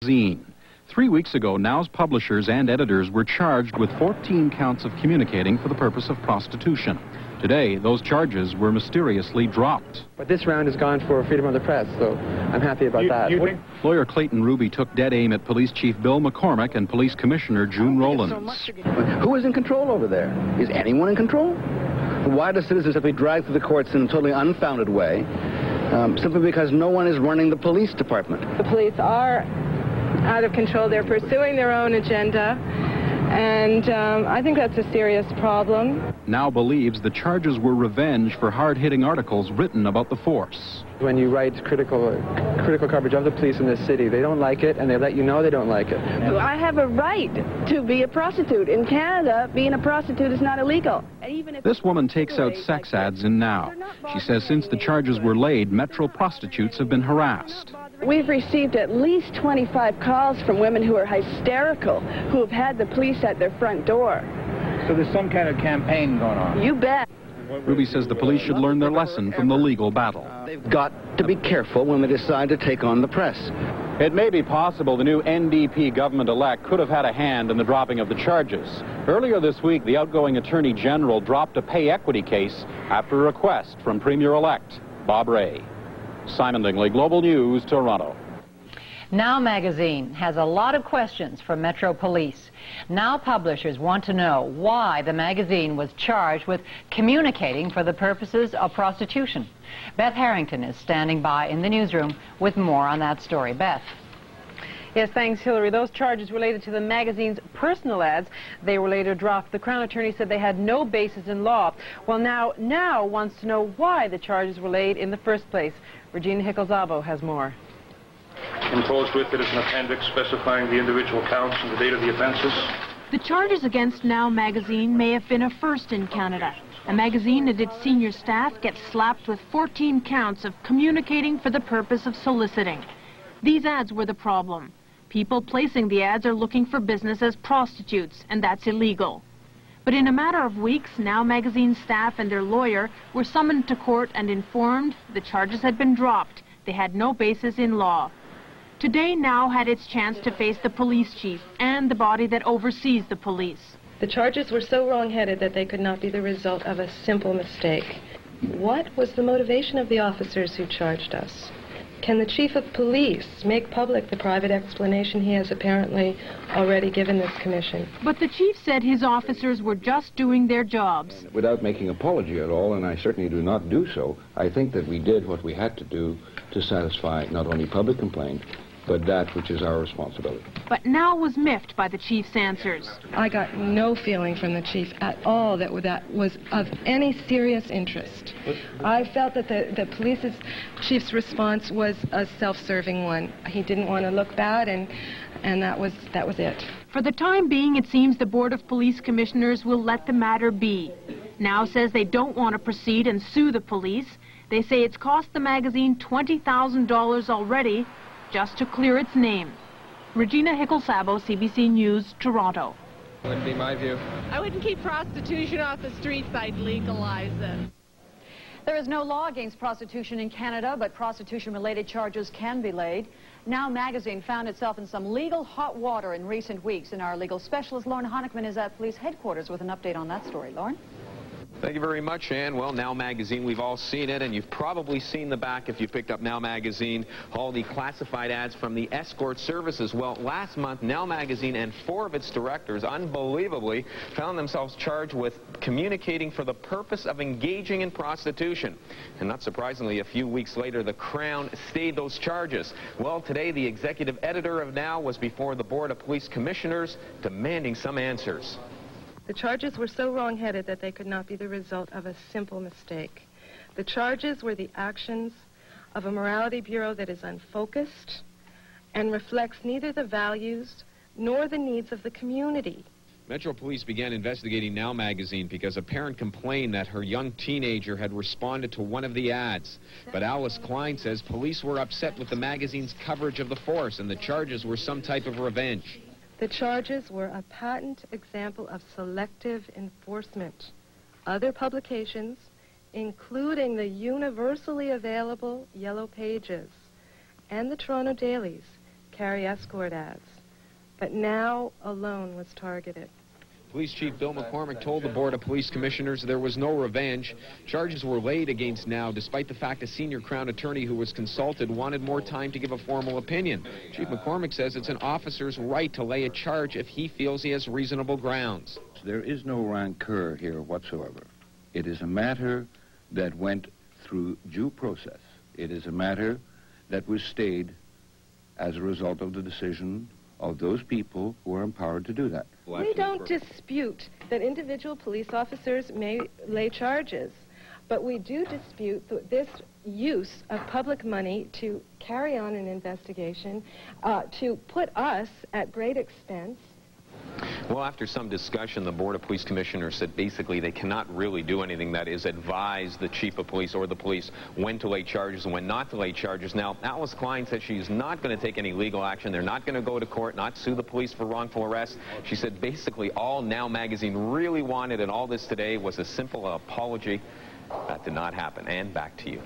Magazine. 3 weeks ago, Now's publishers and editors were charged with 14 counts of communicating for the purpose of prostitution. Today, those charges were mysteriously dropped. But this round has gone for freedom of the press, so I'm happy about that. Lawyer Clayton Ruby took dead aim at Police Chief Bill McCormick and Police Commissioner June Rowlands. Who is in control over there? Is anyone in control? Why do citizens have to be dragged through the courts in a totally unfounded way, simply because no one is running the police department? The police are out of control. They're pursuing their own agenda, and I think that's a serious problem. Now believes the charges were revenge for hard-hitting articles written about the force. When you write critical coverage of the police in this city, they don't like it, and they let you know they don't like it. I have a right to be a prostitute. In Canada, being a prostitute is not illegal. Even if this woman takes out sex ads in Now. She says since the charges were laid, Metro prostitutes have been harassed. We've received at least 25 calls from women who are hysterical, who have had the police at their front door. So there's some kind of campaign going on? You bet. Ruby says the police should learn their lesson from the legal battle. They've got to be careful when they decide to take on the press. It may be possible the new NDP government-elect could have had a hand in the dropping of the charges. Earlier this week, the outgoing Attorney General dropped a pay equity case after a request from Premier-elect Bob Rae. Simon Dingley, Global News, Toronto. Now Magazine has a lot of questions from Metro Police. Now publishers want to know why the magazine was charged with communicating for the purposes of prostitution. Beth Harrington is standing by in the newsroom with more on that story. Beth. Yes, thanks, Hillary. Those charges related to the magazine's personal ads. They were later dropped. The Crown Attorney said they had no basis in law. Well, now wants to know why the charges were laid in the first place. Regina Hickel-Szabo has more. Enclosed with it is an appendix specifying the individual counts and the date of the offenses. The charges against Now Magazine may have been a first in Canada. A magazine and its senior staff gets slapped with 14 counts of communicating for the purpose of soliciting. These ads were the problem. People placing the ads are looking for business as prostitutes, and that's illegal. But in a matter of weeks, Now Magazine staff and their lawyer were summoned to court and informed the charges had been dropped. They had no basis in law. Today, Now had its chance to face the police chief and the body that oversees the police. The charges were so wrong-headed that they could not be the result of a simple mistake. What was the motivation of the officers who charged us? Can the chief of police make public the private explanation he has apparently already given this commission? But the chief said his officers were just doing their jobs. Without making apology at all, and I certainly do not do so, I think that we did what we had to do to satisfy not only public complaint, but that which is our responsibility. But Now was miffed by the chief's answers. I got no feeling from the chief at all that was of any serious interest. I felt that the police's chief's response was a self-serving one. He didn't want to look bad, and that was it. For the time being, it seems the Board of Police Commissioners will let the matter be. Now says they don't want to proceed and sue the police. They say it's cost the magazine $20,000 already just to clear its name. Regina Hickel-Szabo, CBC News, Toronto. Wouldn't be my view. I wouldn't keep prostitution off the streets, I'd legalize it. There is no law against prostitution in Canada, but prostitution-related charges can be laid. Now Magazine found itself in some legal hot water in recent weeks, and our legal specialist, Lauren Honickman, is at police headquarters with an update on that story. Lauren? Thank you very much, Ann. Well, Now Magazine, we've all seen it, and you've probably seen the back if you picked up Now Magazine, all the classified ads from the escort services. Well, last month, Now Magazine and 4 of its directors, unbelievably, found themselves charged with communicating for the purpose of engaging in prostitution. And not surprisingly, a few weeks later, the Crown stayed those charges. Well, today, the executive editor of Now was before the Board of Police Commissioners demanding some answers. The charges were so wrong-headed that they could not be the result of a simple mistake. The charges were the actions of a morality bureau that is unfocused and reflects neither the values nor the needs of the community. Metro Police began investigating Now Magazine because a parent complained that her young teenager had responded to one of the ads. But Alice Klein says police were upset with the magazine's coverage of the force and the charges were some type of revenge. The charges were a patent example of selective enforcement. Other publications, including the universally available Yellow Pages and the Toronto Dailies, carry escort ads. But Now alone was targeted. Police Chief Bill McCormick told the Board of Police Commissioners there was no revenge. Charges were laid against Now, despite the fact a senior Crown attorney who was consulted wanted more time to give a formal opinion. Chief McCormick says it's an officer's right to lay a charge if he feels he has reasonable grounds. There is no rancor here whatsoever. It is a matter that went through due process. It is a matter that was stayed as a result of the decision of those people who are empowered to do that. We don't dispute that individual police officers may lay charges, but we do dispute this use of public money to carry on an investigation, to put us at great expense. Well, after some discussion, the Board of Police Commissioners said basically they cannot really do anything, that is, advise the chief of police or the police when to lay charges and when not to lay charges. Now, Alice Klein said she's not going to take any legal action. They're not going to go to court, not sue the police for wrongful arrest. She said basically all Now Magazine really wanted in all this today was a simple apology. That did not happen. And back to you.